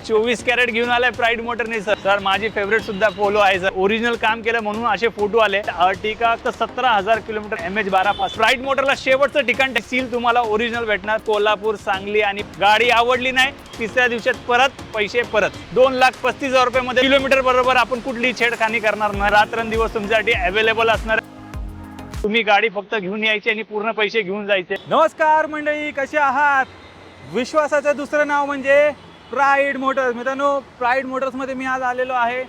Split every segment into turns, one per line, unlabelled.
24 crate घेऊन आलाय pride मोटरने sir माझी फेवरेट सुद्धा पोलो आहे सर. ओरिजिनल काम केलं म्हणून असे फोटो आले. अर्टिगा तर 17,000 किलोमीटर MH12 पास. प्राईड मोटरला शेवटचं ठिकाण सील तुम्हाला ओरिजिनल भेटणार कोल्हापूर सांगली. आणि गाडी आवडली नाही तिसऱ्या दिवसात परत पैसे परत. 2,35,000 रुपये मध्ये किलोमीटर बरोबर आपण कुठली छेडखानी करणार नाही. रात्रंदिवस तुमच्यासाठी अवेलेबल असणार. तुम्ही गाडी फक्त घेऊन यायची आणि पूर्ण पैसे घेऊन जायचे.
नमस्कार मंडळी, कसे आहात? विश्वासाचं दुसरं नाव म्हणजे प्राईड मोटर्स. मित्रांनो, प्राईड मोटर्समध्ये मी आज आलेलो आहे.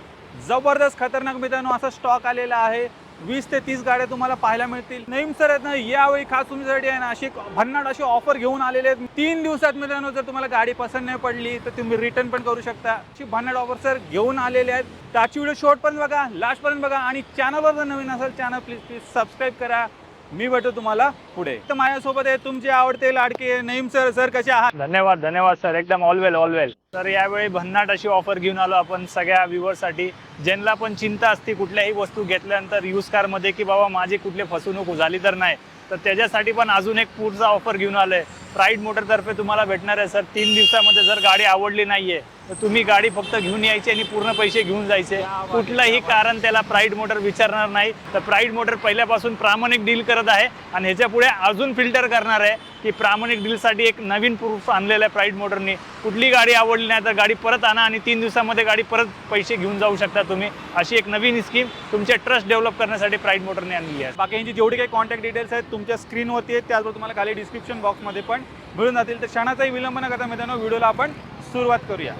जबरदस्त खतरनाक मित्रांनो असा स्टॉक आलेला आहे. 20 ते 30 गाड्या तुम्हाला पाहायला मिळतील. नेहमी सर आहेत ना, यावेळी खास तुमच्यासाठी आहे ना अशी भन्नाट अशी ऑफर घेऊन आलेले आहेत. 3 दिवसात मित्रांनो जर तुम्हाला गाडी पसंत नाही पडली तर तुम्ही रिटर्न पण करू शकता. अशी भन्नाट ऑफर सर घेऊन आलेले आहेत. त्याची व्हिडिओ शेवटपर्यंत बघा, लास्टपर्यंत बघा. आणि चॅनलवर जर नवीन असेल चॅनल प्लीज सबस्क्राईब करा. मी भेटू तुम्हाला पुढे. तर माझ्यासोबत आहे तुमचे आवडते लाडके नईम सर. सर कसे आहात?
धन्यवाद सर, एकदम ऑलवेल. तर यावेळी भन्नाट अशी ऑफर घेऊन आलो आपण सगळ्या व्ह्यूअर्ससाठी. ज्यांना पण चिंता असते कुठल्याही वस्तू घेतल्यानंतर यूज कारमध्ये की बाबा माझी कुठली फसवणूक झाली तर नाही, तर त्याच्यासाठी पण अजून एक पुढचा ऑफर घेऊन आलोय. प्राईड मोटरतर्फे तुम्हाला भेटणार आहे सर 3 दिवसामध्ये. जर गाडी आवडली नाहीये तर तुम्ही गाडी फक्त घेऊन यायची आणि पूर्ण पैसे घेऊन जायचे. कुठलंही कारण त्याला प्राईड मोटर विचारणार नाही. तर प्राईड मोटर पहिल्यापासून प्रामाणिक डील करत आहे आणि ह्याच्या पुढे अजून फिल्टर करणार आहे की प्रामाणिक डीलसाठी एक नवीन प्रूफ आणलेलं आहे प्राईड मोटरने. कुठली गाडी आवडली नाही तर गाडी परत आणा आणि 3 दिवसामध्ये गाडी परत पैसे घेऊन जाऊ शकता तुम्ही. अशी एक नवीन स्कीम तुमचे ट्रस्ट डेव्हलप करण्यासाठी प्राईड मोटरने आणली आहे.
बाकी यांची जेवढी काही कॉन्टॅक्ट डिटेल्स आहेत तुमच्या स्क्रीनवरती आहेत, त्याचबरोबर तुम्हाला खाली डिस्क्रिप्शन बॉक्समध्ये पण मिळून जातील. तर क्षणाचाही विलंब न करता मित्रांनो व्हिडिओला आपण सुरुवात करूया.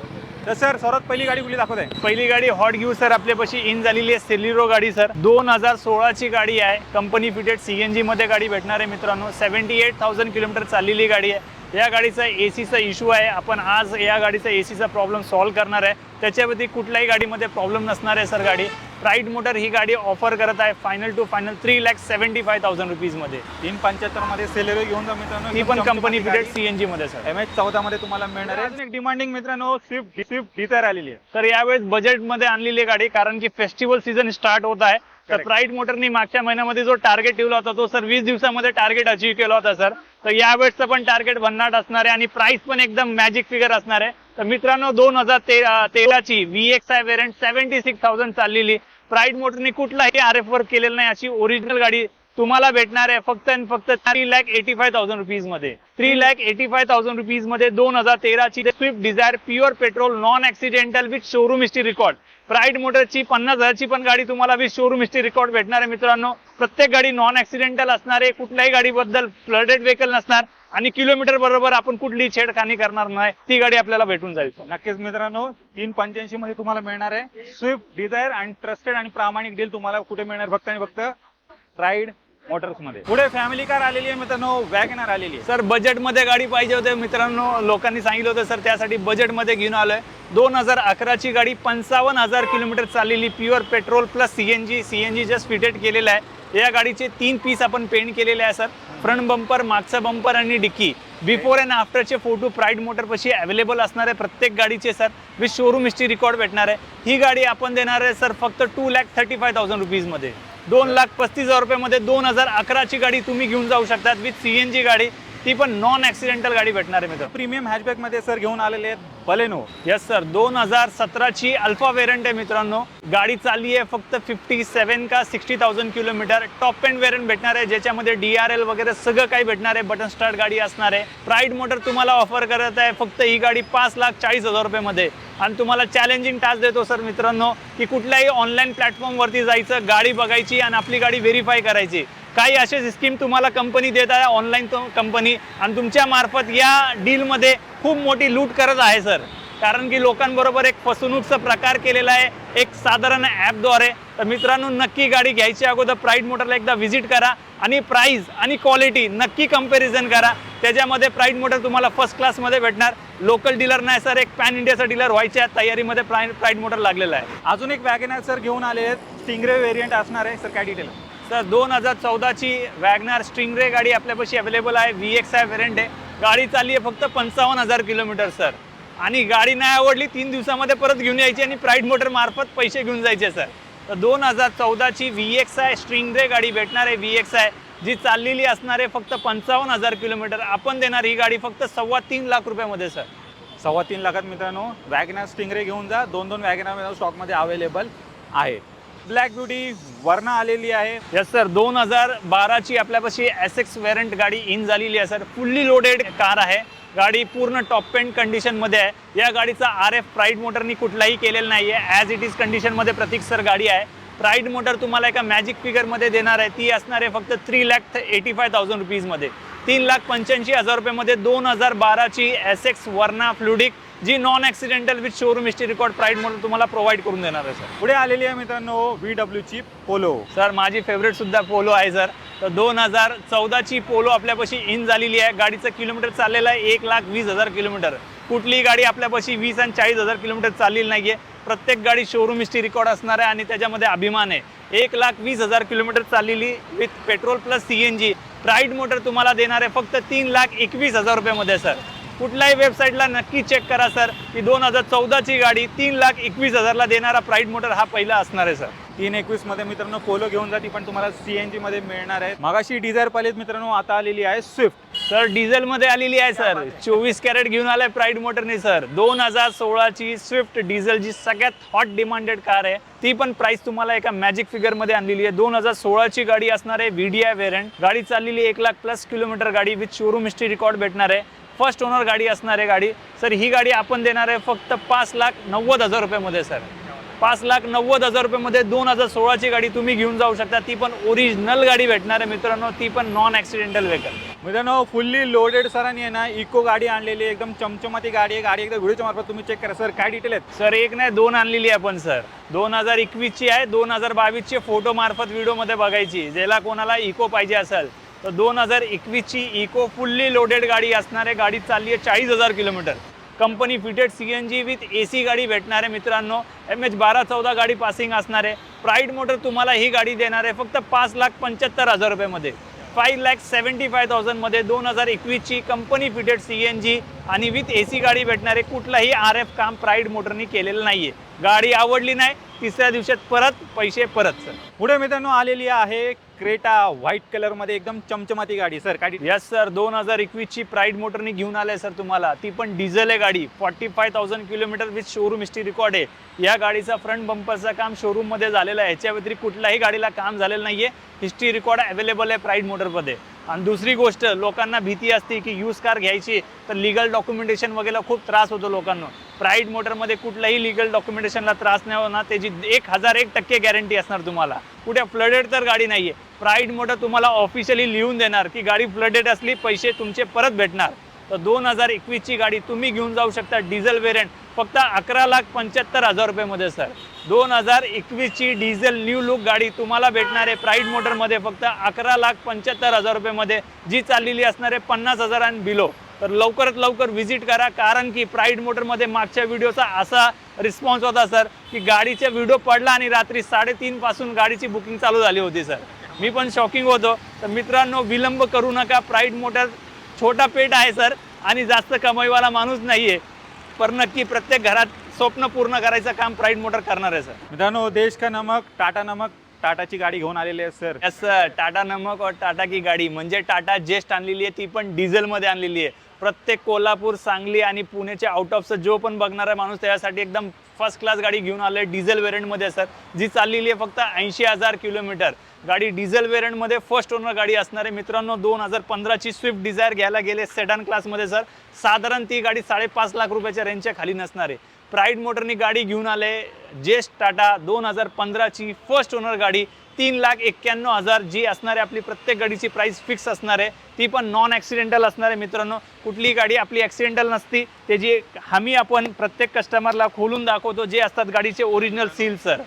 तर सर सर्वात पहिली गाडी कुठली दाखवत आहे?
पहिली गाडी हॉट घेऊ सर आपल्यापाशी इन झालेली आहे. सेलिरो गाडी सर 2016ची गाडी आहे. कंपनी फिटेड CNG मध्ये गाडी भेटणार आहे मित्रांनो. 78,000 किलोमीटर चाललेली गाडी आहे. या गाडीचा एसीचा इश्यू आहे. आपण आज या गाडीचा एसीचा प्रॉब्लेम सॉल्व्ह करणार आहे. त्याच्यावरती कुठल्याही गाडीमध्ये प्रॉब्लेम नसणार आहे सर. गाडी प्राईड मोटर ही गाडी ऑफर करत आहे फायनल टू फायनल 3,75,000 रुपीज मध्ये.
375 मध्ये सेलेरो घेऊन जा मित्रांनो.
ही पण कंपनी फिटेड CNG मध्ये सर.
MH14 मध्ये तुम्हाला मिळणार आहे. एक डिमांडिंग मित्रांनो स्विफ्ट डिझायर आलेली आहे.
तर यावेळेस बजेट मध्ये आणलेली गाडी, कारण की फेस्टिवल सीझन स्टार्ट होत आहे. तर प्राईड मोटरनी मागच्या महिन्यामध्ये जो टार्गेट ठेवला होता तो सर 20 दिवसामध्ये टार्गेट अचीव केला होता सर. तर यावेळेसचं पण टार्गेट भन्नाट असणार आहे आणि प्राइस पण एकदम मॅजिक फिगर असणार आहे. तर मित्रांनो 2013ची VXI व्हेरियंट 76,000 चाललेली. प्राईड मोटरनी कुठलाही RF वर्क केलेलं नाही अशी ओरिजिनल गाडी तुम्हाला भेटणार आहे फक्त आणि फक्त 3,85,000 रुपीज मध्ये. 3,85,000 रुपीज मध्ये 2013ची Swift Dzire pure petrol non accidental with showroom history record. Pride मोटरची 50,000ची पण गाडी तुम्हाला विथ शोरूम हिस्ट्री रेकॉर्ड भेटणार आहे मित्रांनो. प्रत्येक गाडी नॉन ऍक्सिडेंटल असणार आहे. कुठल्याही गाडीबद्दल फ्लडेड व्हेकल नसणार आणि किलोमीटर बरोबर आपण कुठली छेडखानी करणार नाही. ती गाडी आपल्याला भेटून जाईल.
नक्कीच मित्रांनो 385 मध्ये तुम्हाला मिळणार आहे स्विफ्ट डिझायर आणि ट्रस्टेड आणि प्रामाणिक डील तुम्हाला कुठे मिळणार फक्त आणि फक्त प्राईड मोटर्स मध्ये. पुढे फॅमिली कार आलेली आहे मित्रांनो, वॅगनर आलेली आहे.
सर बजेट मध्ये गाडी पाहिजे होते मित्रांनो. लोकांनी सांगितलं होतं सर त्यासाठी बजेट मध्ये घेऊन आलोय. 2011ची गाडी 55,000 किलोमीटर चाललेली pure petrol plus CNG just fitted केलेला आहे. या गाडीचे 3 पीस आपण पेंट केलेले आहे सर. फ्रंट बंपर, मागचा बंपर आणि डिक्की. बिफोर अँड आफ्टरचे फोटो प्राईड मोटर पाशी अवेलेबल असणार आहे प्रत्येक गाडीचे sir. With showroom history record भेटणार आहे. ही गाडी आपण देणार आहे सर फक्त 2,35,000 रुपीज मध्ये. 2,35,000 रुपये मध्ये 2011ची गाडी तुम्ही घेऊन जाऊ शकतात विथ CNG गाडी. ती पण नॉन ऍक्सिडेंटल गाडी भेटणार आहे मित्र.
प्रीमियम हॅचबॅक मध्ये सर घेऊन आलेले आहेत बलेनो.
यस सर 2017ची अल्फा वेरियंट आहे मित्रांनो. गाडी चालली आहे फक्त 57 का 60,000 किलोमीटर. टॉप एंड वेरियंट भेटणार आहे ज्याच्यामध्ये DRL वगैरे सगळं काही भेटणार आहे. बटन स्टार्ट गाडी असणार आहे. प्राईड मोटर तुम्हाला ऑफर करत आहे फक्त ही गाडी 5,40,000 रुपये मध्ये. आणि तुम्हाला चॅलेंजिंग टास्क देतो सर मित्रांनो की कुठल्याही ऑनलाईन प्लॅटफॉर्म वरती जायचं, गाडी बघायची आणि आपली गाडी व्हेरीफाय करायची. काही असे स्कीम तुम्हाला कंपनी देत आहे ऑनलाईन कंपनी, आणि तुमच्या मार्फत या डीलमध्ये खूप मोठी लूट करत आहे सर. कारण की लोकांबरोबर एक फसवणूकचा प्रकार केलेला आहे एक साधारण ॲपद्वारे. तर मित्रांनो नक्की गाडी घ्यायची अगोदर प्राईड मोटरला एकदा व्हिजिट करा आणि प्राइस आणि क्वालिटी नक्की कंपॅरिझन करा. त्याच्यामध्ये प्राईड मोटर तुम्हाला फर्स्ट क्लासमध्ये भेटणार. लोकल डीलर नाही सर, एक पॅन इंडियाचा डीलर व्हायच्या तयारीमध्ये प्राईड मोटर लागलेला आहे.
अजून एक वॅगनर सर घेऊन आले आहेत. स्टिंग्रे व्हेरियंट असणार आहे सर. काय डिटेल?
सर 2014ची वॅगनर स्टिंग्रे गाडी आपल्यापाशी अवेलेबल आहे. VXI व्हेरियंट आहे. गाडी चालली आहे फक्त 55,000 किलोमीटर सर. आणि गाडी नाही आवडली 3 दिवसामध्ये परत घेऊन यायची आणि प्राईड मोटर मार्फत पैसे घेऊन जायचे सर. तर 2014ची VXI स्टिंग्रे गाडी भेटणार आहे. VXI जी चाललेली असणार आहे फक्त 55,000 किलोमीटर. आपण देणार ही गाडी फक्त 3.25 लाख रुपयामध्ये सर.
3.25 लाखात मित्रांनो वॅगनर स्टिंगरे घेऊन जा. 2 वॅगनर स्टॉकमध्ये अवेलेबल आहे. ब्लॅक ब्युटी वरना आलेली आहे.
यस सर, 2012ची आपल्यापाशी SX वेरियंट गाडी इन झालेली आहे सर. फुल्ली लोडेड कार आहे. गाडी पूर्ण टॉप एंड कंडिशनमध्ये आहे. या गाडीचा RF प्राईड मोटरनी कुठलाही केलेला नाही आहे. ॲज इट इज कंडिशनमध्ये प्रतीक सर गाडी आहे. प्राईड मोटर तुम्हाला एका मॅजिक फिगरमध्ये देणार आहे. ती असणार आहे फक्त 3,85,000 रुपीजमध्ये. 3,85,000 रुपयेमध्ये 2012ची SX वर्ना फ्लुडिक जी non accidental with showroom history record Pride Motor तुम्हाला प्रोव्हाइड करून देणार आहे सर.
पुढे आलेली आहे मित्रांनो VWची पोलो.
सर माझी फेवरेट सुद्धा पोलो आहे सर. तर 2014ची पोलो आपल्यापाशी इन झालेली आहे. गाडीचं किलोमीटर चाललेलं आहे 1,20,000 किलोमीटर. कुठलीही गाडी आपल्यापाशी 20 आणि 40,000 किलोमीटर चाललेली नाही आहे. प्रत्येक गाडी शोरूम हिस्ट्री रेकॉर्ड असणार आहे आणि त्याच्यामध्ये अभिमान आहे. 1,20,000 किलोमीटर चाललेली with petrol plus CNG. Pride Motor तुम्हाला देणार आहे फक्त 3,21,000 रुपयामध्ये सर. कुठल्याही वेबसाईटला नक्की चेक करा सर की 2014ची गाडी 3,21,000ला देणारा प्राईड मोटर हा पहिला असणार आहे सर.
3,21 मध्ये मित्रांनो पोलो घेऊन जा. ती पण तुम्हाला CNG मध्ये मिळणार आहे. मागाशी डिझायर पाहिलेत मित्रांनो, आता आलेली आहे स्विफ्ट.
सर डिझेलमध्ये आलेली आहे सर. 24 कॅरेट घेऊन आलाय प्राईड मोटरने सर. 2016ची स्विफ्ट डिझेल जी सगळ्यात हॉट डिमांडेड कार आहे. ती पण प्राइस तुम्हाला एका मॅजिक फिगरमध्ये आणलेली आहे. 2016ची गाडी असणार आहे VDI वेरियंट. गाडी चाललेली 1,00,000+ किलोमीटर गाडी विथ शोरूम हिस्ट्री रेकॉर्ड भेटणार आहे. फर्स्ट ओनर गाडी असणार आहे गाडी सर. ही गाडी आपण देणार आहे फक्त 5,90,000 रुपयामध्ये सर. 5,90,000 रुपयामध्ये 2016ची गाडी तुम्ही घेऊन जाऊ शकता. ती पण ओरिजिनल गाडी भेटणार आहे मित्रांनो. ती पण नॉन ॲक्सिडेंटल व्हेकल.
मित्रांनो फुल्ली लोडेड सरांनी आहे ना इको गाडी आणलेली आहे. एकदम चमचमाती गाडी आहे. गाडी एकदा व्हिडिओच्या मार्फत तुम्ही चेक करा सर. काय डिटेल आहेत
सर? एक नाही 2 आणलेली आहे आपण सर. 2021ची आहे. 2022ची फोटो मार्फत व्हिडिओमध्ये बघायची. ज्याला कोणाला इको पाहिजे असेल तर 2021ची इको फुल्ली लोडेड गाडी असणार आहे. गाडी चालली आहे 40,000 kilometre. Company fitted CNG with AC गाडी भेटणार आहे मित्रांनो. MH1214 गाडी पासिंग असणार आहे. प्राईड मोटर तुम्हाला ही गाडी देणार आहे फक्त 5,75,000 रुपयामध्ये. 5,75,000 मध्ये 2021ची कंपनी फिटेड CNG आणि विथ AC गाडी भेटणार आहे. कुठलाही RF काम प्राईड मोटरनी केलेलं नाहीये. गाडी आवडली नाही, तिसऱ्या दिवसात परत पैसे परत सर.
पुढे मित्रांनो आलेली आहे क्रेटा व्हाईट कलर मध्ये. एकदम चमचमाती गाडी सर. काय
यस सर, 2021ची प्राईड मोटरनी घेऊन आले सर तुम्हाला. ती पण डिझेल आहे गाडी. 45,000 kilometre with showroom history record आहे. या गाडीचा फ्रंट बंपरचं काम शोरूम मध्ये झालेलं आहे. याच्या व्यतिरिक्त कुठल्याही गाडीला काम झालेलं नाहीये. हिस्ट्री रेकॉर्ड अवेलेबल आहे प्राईड मोटरमध्ये. आणि दुसरी गोष्ट, लोकांना भीती असते की यूज कार घ्यायची तर लिगल डॉक्युमेंटेशन वगैरे खूप त्रास होतो लोकांना. प्राईड मोटरमध्ये कुठल्याही लिगल डॉक्युमेंटेशनला त्रास नाही होणार. त्याची 1001% गॅरंटी असणार तुम्हाला. कुठे फ्लडेड तर गाडी नाहीये. प्राईड मोटर तुम्हाला ऑफिशियली लिहून देणार की गाडी फ्लडेड असली पैसे तुमचे परत भेटणार. तर 2021ची गाडी तुम्ही घेऊन जाऊ शकता डिझेल वेरियंट फक्त 11,75,000 रुपयामध्ये सर. 2021ची डिझेल न्यू लुक गाडी तुम्हाला भेटणार आहे प्राईड मोटरमध्ये फक्त 11,75,000 रुपयामध्ये. जी चाललेली असणार आहे 50,000 आणि बिलो. तर लवकरात लवकर व्हिजिट करा. कारण की प्राईड मोटरमध्ये मागच्या व्हिडिओचा असा रिस्पॉन्स होता सर की गाडीचा व्हिडिओ पडला आणि रात्री 3:30 पासून गाडीची बुकिंग चालू झाली होती सर. मी पण शॉकिंग होतो. तर मित्रांनो विलंब करू नका. प्राईड मोटर छोटा पेट आहे सर आणि जास्त कमाईवाला माणूस नाहीये. पर नक्की प्रत्येक घरात स्वप्न पूर्ण करायचं काम प्राईड मोटर करणार आहे सर.
मित्रांनो देश का नमक टाटा नमक टाटाची गाडी घेऊन आलेली आहे सर.
यस सर, टाटा नमक और टाटा की गाडी म्हणजे टाटा जेस्ट आणलेली आहे. ती पण डिझेलमध्ये आणलेली आहे. प्रत्येक कोल्हापूर, सांगली आणि पुण्याच्या आउट ऑफचा जो पण बघणारा माणूस त्यासाठी एकदम फर्स्ट क्लास गाडी घेऊन आले. Diesel वेरियंटमध्ये sir. जी चाललेली आहे फक्त 80,000 किलोमीटर. गाडी डिझेल वेरियंटमध्ये फर्स्ट ओनर गाडी असणार आहे मित्रांनो. 2015ची स्विफ्ट डिझायर घ्यायला गेले सेडान क्लासमध्ये सर. साधारण ती गाडी 5.5 लाख रुपयाच्या रेंजच्या खाली नसणार आहे. प्राईड मोटरनी गाडी घेऊन आले. जेस्ट टाटा 2015ची फर्स्ट ओनर गाडी 3,91,000 जी असणार आहे. आपली प्रत्येक गाडीची प्राइस फिक्स असणार आहे. ती पण नॉन ॲक्सिडेंटल असणार आहे मित्रांनो. कुठलीही गाडी आपली ॲक्सिडेंटल नसती. त्याची हमी आपण प्रत्येक कस्टमरला खोलून दाखवतो. जे असतात गाडीचे ओरिजिनल सील सर.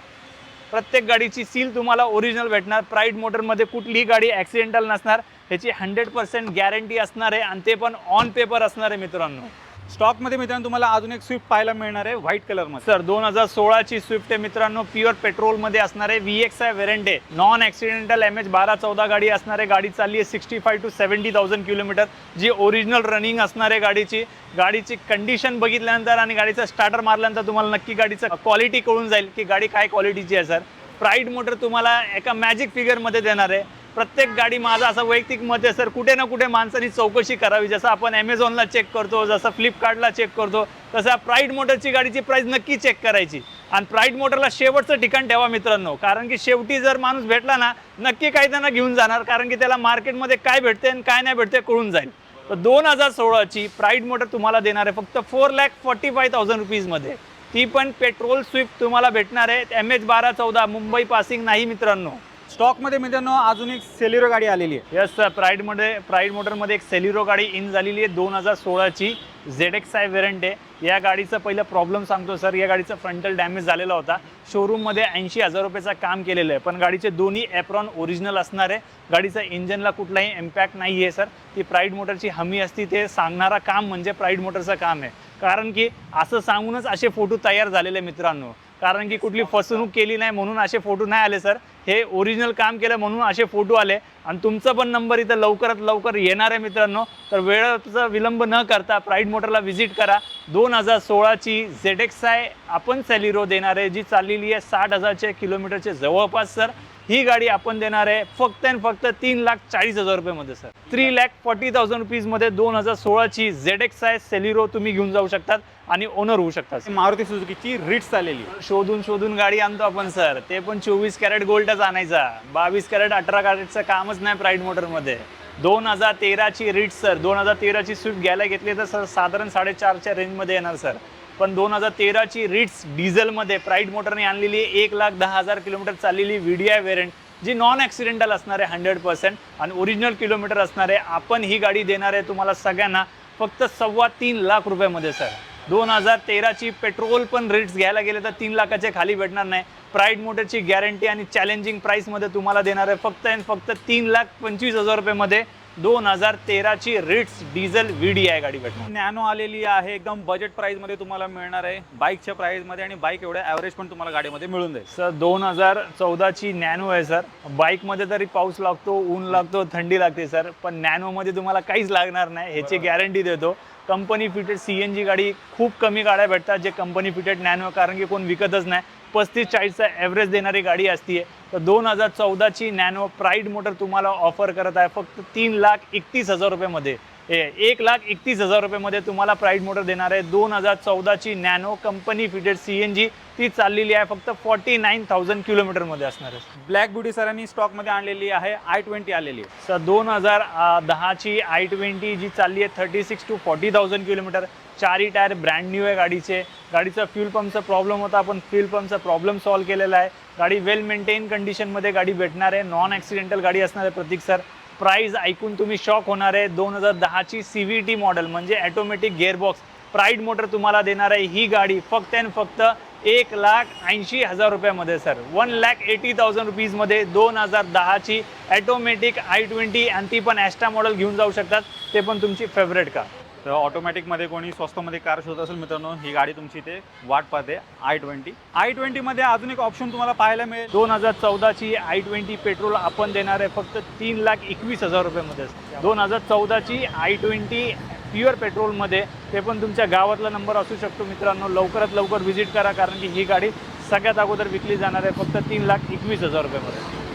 प्रत्येक गाडीची सील तुम्हाला ओरिजिनल भेटणार. प्राईड मोटरमध्ये कुठलीही गाडी ॲक्सिडेंटल नसणार. ह्याची 100% गॅरंटी असणार आहे आणि ते पण ऑन पेपर असणार आहे मित्रांनो.
स्टॉकमध्ये मित्रांनो तुम्हाला अजून एक स्विफ्ट पाहायला मिळणार आहे व्हाईट कलरमध्ये
सर. 2016ची स्विफ्ट आहे मित्रांनो. प्युअर पेट्रोलमध्ये असणार आहे. VXI वेरियंट आहे. नॉन ॲक्सिडेंटल MH1214 गाडी असणार आहे. गाडी चालली आहे 65,000 to 70,000 किलोमीटर. जी ओरिजिनल रनिंग असणार आहे गाडीची. गाडीची कंडिशन बघितल्यानंतर आणि गाडीचा स्टार्टर मारल्यानंतर तुम्हाला नक्की गाडीचं क्वालिटी कळून जाईल की गाडी काय क्वालिटीची आहे सर. प्राईड मोटर तुम्हाला एका मॅजिक फिगरमध्ये देणार आहे. प्रत्येक गाडी माझं असं वैयक्तिक मत आहे सर, कुठे ना कुठे माणसांनी चौकशी करावी. जसं आपण ॲमेझॉनला चेक करतो, जसं फ्लिपकार्टला चेक करतो, तसा प्राईड मोटरची गाडीची प्राइस नक्की चेक करायची आणि प्राईड मोटरला शेवटचं ठिकाण ठेवा मित्रांनो, कारण की शेवटी जर माणूस भेटला ना नक्की काही त्यांना घेऊन जाणार, कारण की त्याला मार्केटमध्ये काय भेटते आणि काय नाही भेटते कळून जाईल. तर 2016ची प्राईड मोटर तुम्हाला देणार आहे फक्त 4,45,000 रुपीजमध्ये. ती पण पेट्रोल स्विफ्ट तुम्हाला भेटणार आहे. MH1214 मुंबई पासिंग नाही मित्रांनो.
स्टॉकमध्ये मित्रांनो अजून एक सेलिरो गाडी आलेली आहे.
यस सर, प्राईड मोटरमध्ये एक सेलिरो गाडी इन झालेली आहे 2016ची ZXi व्हेरियंट आहे. या गाडीचं पहिलं प्रॉब्लेम सांगतो सर. या गाडीचा फ्रंटल डॅमेज झालेला होता. शोरूममध्ये 80,000 रुपयाचा काम केलेलं आहे, पण गाडीचे दोन्ही एप्रॉन ओरिजिनल असणार आहे. गाडीचा इंजनला कुठलाही इम्पॅक्ट नाही आहे सर. ती प्राईड मोटरची हमी असती ते सांगणारा काम म्हणजे प्राईड मोटरचं काम आहे, कारण की असं सांगूनच असे फोटो तयार झालेले मित्रांनो. कारण की कुठली फसवणूक केली नाही म्हणून असे फोटो नाही आले सर. हे ओरिजिनल काम केलं म्हणून असे फोटो आले. आणि तुमचा पण नंबर इथं लवकरात लवकर येणार आहे मित्रांनो. तर वेळेचा विलंब न करता प्राईड मोटरला व्हिजिट करा. 2016ची ZXi आपण सेलिरो देणार आहे, जी चाललेली आहे 60,000 किलोमीटरचे जवळपास सर. ही गाडी आपण देणार आहे फक्त आणि फक्त 3,40,000 रुपयामध्ये सर. 3,40,000 रुपीजमध्ये 2016ची ZXi सेलिरो तुम्ही घेऊन जाऊ शकतात आणि ओनर होऊ शकतात.
मारुती सुझुकीची रिट्स आलेली आहे.
शोधून गाडी आणतो आपण सर. ते पण 24 कॅरेट गोल्डच आणायचा. 22 कॅरेट 18 कॅरेटचं कामच नाही प्राईड मोटरमध्ये. 2013ची रिट्स सर. 2013ची स्विफ्ट घ्यायला घेतली तर सर साधारण 4.5च्या रेंजमध्ये येणार सर. पण 2013ची रिट्स डिझेलमध्ये प्राईड मोटरने आणलेली 1,10,000 किलोमीटर चाललेली VDI व्हेरियंट, जी नॉन ॲक्सिडेंटल असणार आहे 100% आणि ओरिजिनल किलोमीटर असणार आहे. आपण ही गाडी देणार आहे तुम्हाला सगळ्यांना फक्त 3.25 लाख रुपयामध्ये सर. 2013ची पेट्रोल पण रेट्स घ्यायला गेले तर 3 लाखाच्या खाली भेटणार नाही. प्राईड मोटरची गॅरंटी आणि चॅलेंजिंग प्राईसमध्ये तुम्हाला देणार आहे फक्त आणि फक्त 3,25,000 रुपयामध्ये 2013ची रिट्स डिझेल VDI गाडी भेटणार.
नॅनो आलेली आहे एकदम बजेट प्राईजमध्ये तुम्हाला मिळणार आहे, बाईकच्या प्राईजमध्ये, आणि बाईक एवढ्या ॲव्हरेज पण तुम्हाला गाडीमध्ये मिळून जाईल
सर. 2014ची नॅनो आहे सर. बाईकमध्ये तरी पाऊस लागतो, ऊन लागतो, थंडी लागते सर, पण नॅनोमध्ये तुम्हाला काहीच लागणार नाही, ह्याची गॅरंटी देतो. कंपनी फिटेड CNG गाडी खूप कमी गाड्या भेटतात जे कंपनी फिटेड नॅनो, कारण की कोण विकतच नाही. 35-40चा ॲव्हरेज देणारी गाडी असते. तर 2014ची नॅनो प्राईड मोटर तुम्हाला ऑफर करत आहे फक्त 3,31,000 रुपयामध्ये. 1,31,000 रुपयामध्ये तुम्हाला प्राईड मोटर देणार आहे. 2014ची नॅनो कंपनी फिटेड CNG, ती चाललेली आहे फक्त 49,000 किलोमीटरमध्ये असणार आहे.
ब्लॅक ब्युटी सरांनी स्टॉकमध्ये आणलेली आहे. i20 आलेली आहे
सर. 2010ची i20 जी चालली आहे 36,000 to 40,000 किलोमीटर. 4ही टायर ब्रँड न्यू आहे गाडीचे. गाडीचा फ्यूल पंपचा प्रॉब्लेम होता, आपण फ्यूल पंपचा प्रॉब्लेम सॉल्व केलेला आहे. गाडी वेल मेंटेन कंडिशनमध्ये गाडी भेटणार आहे. नॉन ॲक्सिडेंटल गाडी असणार आहे प्रतीक सर. प्राईज ऐकून तुम्ही शॉक होणार आहे. 2010ची CVT मॉडेल म्हणजे ॲटोमॅटिक गिअरबॉक्स प्राईड मोटर तुम्हाला देणार आहे ही गाडी फक्त आणि फक्त 1,80,000 रुपयामध्ये सर. 1,80,000 रुपीजमध्ये 2010ची ॲटोमॅटिक i20, आणि ती पण ॲस्टा मॉडेल घेऊन जाऊ शकतात. ते पण तुमची फेवरेट कार.
तर ऑटोमॅटिकमध्ये कोणी स्वस्तमध्ये कार शोधत असेल मित्रांनो, ही गाडी तुमची इथे वाट पाहते. i20 मध्ये अजून एक ऑप्शन तुम्हाला पाहायला मिळेल.
2014ची i20 पेट्रोल आपण देणार आहे फक्त 3,21,000 रुपयामध्ये. 2014ची i20 प्युअर पेट्रोलमध्ये, ते पण तुमच्या गावातला नंबर असू शकतो मित्रांनो. लवकरात लवकर व्हिजिट करा, कारण की ही गाडी सगळ्यात अगोदर विकली जाणार आहे फक्त 3,21,000 रुपयामध्ये.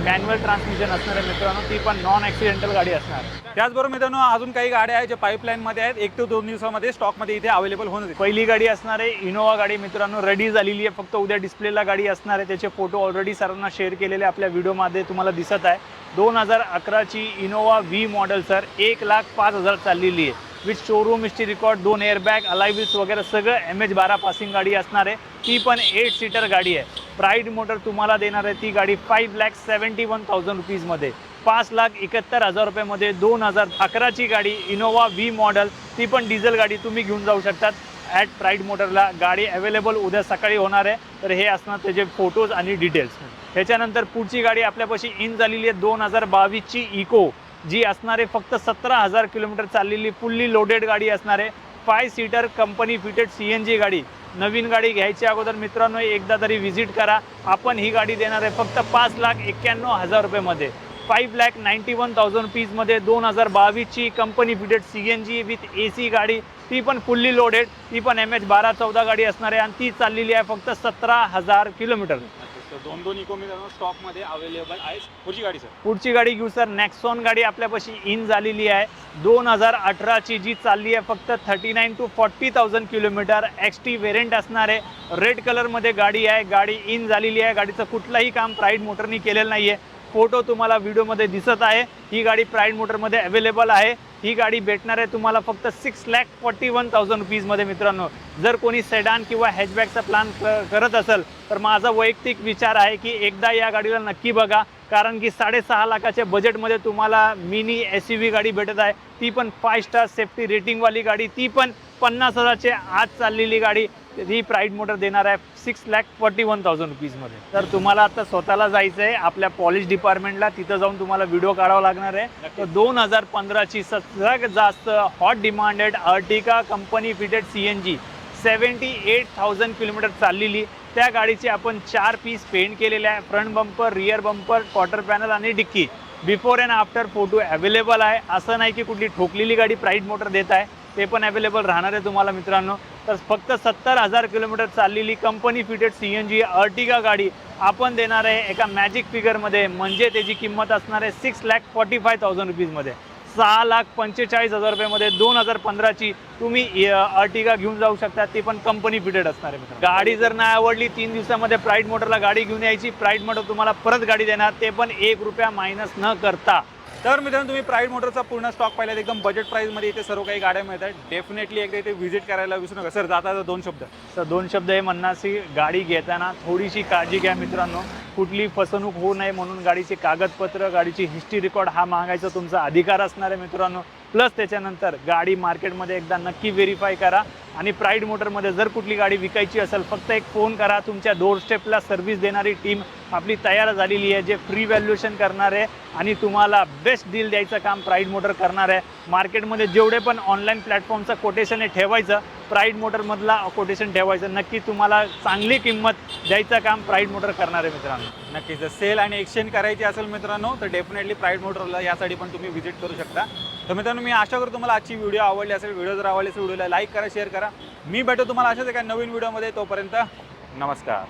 मॅन्युअल ट्रान्समिशन असणार आहे मित्रांनो. ती पण नॉन ॲक्सिडेंटल गाडी असणार.
त्याचबरोबर मित्रांनो अजून काही गाड्या आहेत ज्या पाईपलाईनमध्ये आहेत. 1 ते 2 दिवसामध्ये स्टॉकमध्ये इथे अवेलेबल होणार.
पहिली गाडी असणार आहे इनोवा गाडी मित्रांनो. रेडी झालेली आहे, फक्त उद्या डिस्प्लेला गाडी असणार आहे. त्याचे फोटो ऑलरेडी सरांना शेअर केलेले आपल्या व्हिडिओमध्ये तुम्हाला दिसत आहे. 2011ची इनोवा V मॉडेल सर. 1,05,000 चाललेली आहे with showroom history record, 2 airbag, ally wheels वगैरे सगळं MH12 पासिंग गाडी असणार आहे. ती पण 8 सीटर गाडी आहे. प्राईड मोटर तुम्हाला देणार आहे ती गाडी 5,71,000 रुपीजमध्ये. 5,71,000 रुपयामध्ये 2011ची गाडी इनोवा V मॉडेल, ती पण डिझेल गाडी तुम्ही घेऊन जाऊ शकतात ॲट प्राईड मोटरला. गाडी अवेलेबल उद्या सकाळी होणार आहे. तर हे असणार त्याचे फोटोज आणि डिटेल्स. ह्याच्यानंतर पुढची गाडी आपल्यापाशी इन झालेली आहे 2022ची इको, जी असणार आहे फक्त 17,000 किलोमीटर चाललेली फुल्ली लोडेड गाडी असणार आहे. 5 सीटर कंपनी फिटेड CNG गाडी. नवीन गाडी घ्यायच्या अगोदर मित्रांनो एकदा तरी व्हिजिट करा. आपण ही गाडी देणार आहे फक्त 5,91,000 रुपयामध्ये. 5,91,000 रुपीजमध्ये 2022ची company fitted CNG with AC गाडी, ती पण फुल्ली लोडेड, ती पण MH1214 गाडी असणार आहे आणि ती चाललेली आहे फक्त 17,000 किलोमीटर.
दोन इको मित्रांनो स्टॉकमध्ये अवेलेबल आहे. पुढची गाडी सर.
पुढची गाडी घेऊ सर. नेक्सॉन गाडी आपल्यापाशी इन झालेली आहे. 2018ची जी चालली आहे फक्त 39 to 40,000 किलोमीटर. XT व्हेरियंट असणार आहे. रेड कलरमध्ये गाडी आहे. गाडी इन झालेली आहे. गाडीचं कुठलंही काम प्राईड मोटरनी केलेलं नाही आहे. फोटो तुम्हाला व्हिडिओमध्ये दिसत आहे. ही गाडी प्राईड मोटरमध्ये अवेलेबल आहे. ही गाडी भेटणार आहे तुम्हाला फक्त 6,41,000 रुपीजमध्ये मित्रांनो. जर कोणी सेडान किंवा हॅचबॅकचा प्लॅन करत असेल तर माझा वैयक्तिक विचार आहे की एकदा या गाडीला नक्की बघा, कारण की 6.5 लाखाच्या बजेटमध्ये तुम्हाला मिनी SUV गाडी भेटत आहे. ती पण 5 स्टार सेफ्टी रेटिंगवाली गाडी, ती पण 50,000च्या आत चाललेली गाडी. ही प्राईड मोटर देणार आहे 6,41,000 रुपीजमध्ये. तर तुम्हाला आता स्वतःला जायचं आहे आपल्या पॉलिश डिपार्टमेंटला, तिथं जाऊन तुम्हाला व्हिडिओ काढावा लागणार आहे. तर 2015ची सगळ्यात जास्त hot demanded Ertiga company fitted CNG 78,000 kilometre चाललेली. त्या गाडीचे आपण 4 पीस पेंट केलेले आहे. Front bumper, rear bumper, quarter panel आणि dicky. Before and after photo available आहे. असं नाही की कुठली ठोकलेली गाडी प्राईड मोटर देत आहे, ते पण अवेलेबल राहणार आहे तुम्हाला मित्रांनो. तर फक्त 70,000 किलोमीटर चाललेली कंपनी फिटेड CNG अर्टिगा गाडी आपण देणार आहे एका मॅजिक फिगरमध्ये, म्हणजे त्याची किंमत असणार आहे 6,45,000 रुपीजमध्ये. 6,45,000 रुपयामध्ये 2015ची तुम्ही अर्टिगा घेऊन जाऊ शकता. ती पण कंपनी फिटेड असणार आहे मित्रांनो. गाडी जर नाही आवडली 3 दिवसामध्ये प्राईड मोटरला गाडी घेऊन यायची. प्राईड मोटर तुम्हाला परत गाडी देणार, ते पण 1 रुपया मायनस न करता.
तर मित्रांनो तुम्ही प्राईड मोटरचा पूर्ण स्टॉक पाहिला, एकदम बजेट प्राईसमध्ये इथे सर्व काही गाड्या मिळतात. डेफिनेटली एकदा इथे व्हिजिट करायला विसरू नका. सर जाता 2 शब्द.
तर 2 शब्द हे म्हणणार की गाडी घेताना थोडीशी काळजी घ्या मित्रांनो. कुठली फसवणूक होऊ नये म्हणून गाडीचे कागदपत्र, गाडीची हिस्ट्री रेकॉर्ड हा मागायचा तुमचा अधिकार असणार आहे मित्रांनो. प्लस त्याच्यानंतर गाडी मार्केटमध्ये एकदा नक्की व्हेरीफाय करा. आणि प्राईड मोटरमध्ये जर कुठली गाडी विकायची असेल फक्त एक फोन करा. तुमच्या डोरस्टेपला सर्व्हिस देणारी टीम आपली तयार झालेली आहे, जे फ्री व्हॅल्युएशन करणार आहे आणि तुम्हाला बेस्ट डील द्यायचं काम प्राईड मोटर करणार आहे. मार्केटमध्ये जेवढे पण ऑनलाईन प्लॅटफॉर्मचं कोटेशन हे ठेवायचं, प्राईड मोटरमधला कोटेशन ठेवायचं. नक्की तुम्हाला चांगली किंमत द्यायचं काम प्राईड मोटर करणार आहे मित्रांनो.
नक्कीच. जर सेल आणि एक्सचेंज करायची असेल मित्रांनो तर डेफिनेटली प्राईड मोटरला यासाठी पण तुम्ही व्हिजिट करू शकता. तर मित्रांनो मी आशा करतो तुम्हाला आजची व्हिडिओ आवडली असेल. व्हिडिओ जर आवडली असेल व्हिडिओला लाईक करा, शेअर करा. मी भेटतो तुम्हाला अशाच एका नवीन व्हिडिओमध्ये. तोपर्यंत नमस्कार.